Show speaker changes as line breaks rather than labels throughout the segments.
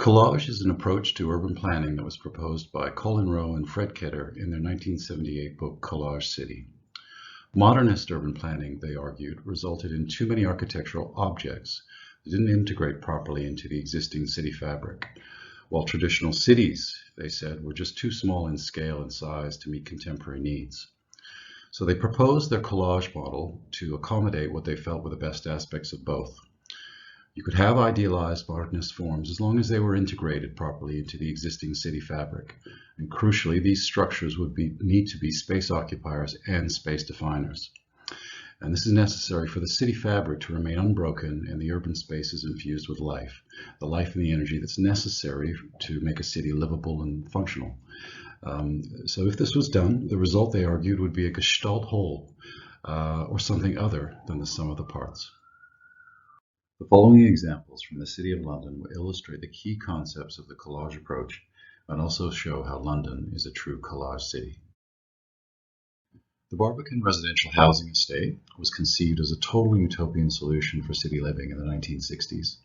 Collage is an approach to urban planning that was proposed by Colin Rowe and Fred Ketter in their 1978 book, Collage City. Modernist urban planning, they argued, resulted in too many architectural objects that didn't integrate properly into the existing city fabric, while traditional cities, they said, were just too small in scale and size to meet contemporary needs. So they proposed their collage model to accommodate what they felt were the best aspects of both. You could have idealized modernist forms as long as they were integrated properly into the existing city fabric. And crucially, these structures would need to be space occupiers and space definers. And this is necessary for the city fabric to remain unbroken and the urban spaces infused with life, the life and the energy that's necessary to make a city livable and functional. So if this was done, the result, they argued, would be a gestalt whole, or something other than the sum of the parts. The following examples from the City of London will illustrate the key concepts of the collage approach and also show how London is a true collage city. The Barbican residential housing estate was conceived as a total utopian solution for city living in the 1960s.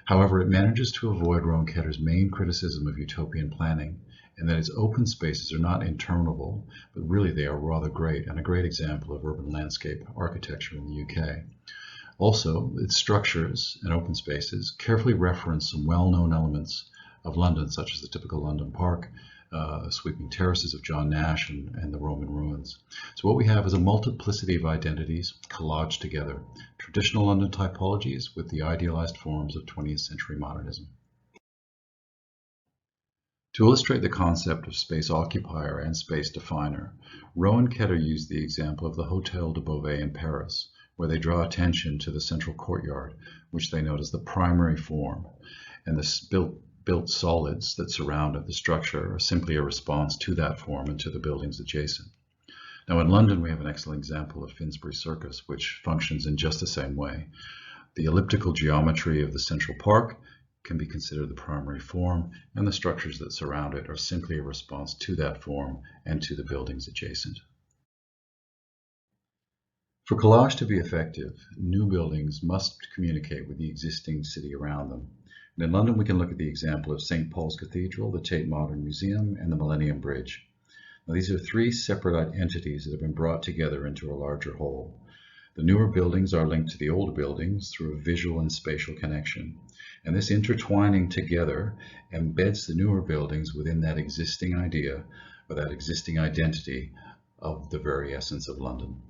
However, it manages to avoid Rowe and Ketter's main criticism of utopian planning, in that its open spaces are not interminable, but really they are rather great, and a great example of urban landscape architecture in the UK. Also, its structures and open spaces carefully reference some well-known elements of London, such as the typical London Park, sweeping terraces of John Nash and the Roman ruins. So what we have is a multiplicity of identities collaged together, traditional London typologies with the idealized forms of 20th century modernism. To illustrate the concept of space occupier and space definer, Rowe and Ketter used the example of the Hôtel de Beauvais in Paris, where they draw attention to the central courtyard, which they note as the primary form, and the built solids that surround the structure are simply a response to that form and to the buildings adjacent. Now in London, we have an excellent example of Finsbury Circus, which functions in just the same way. The elliptical geometry of the central park can be considered the primary form, and the structures that surround it are simply a response to that form and to the buildings adjacent. For collage to be effective, new buildings must communicate with the existing city around them. And in London, we can look at the example of St. Paul's Cathedral, the Tate Modern Museum, and the Millennium Bridge. Now, these are three separate entities that have been brought together into a larger whole. The newer buildings are linked to the older buildings through a visual and spatial connection. And this intertwining together embeds the newer buildings within that existing idea or that existing identity of the very essence of London.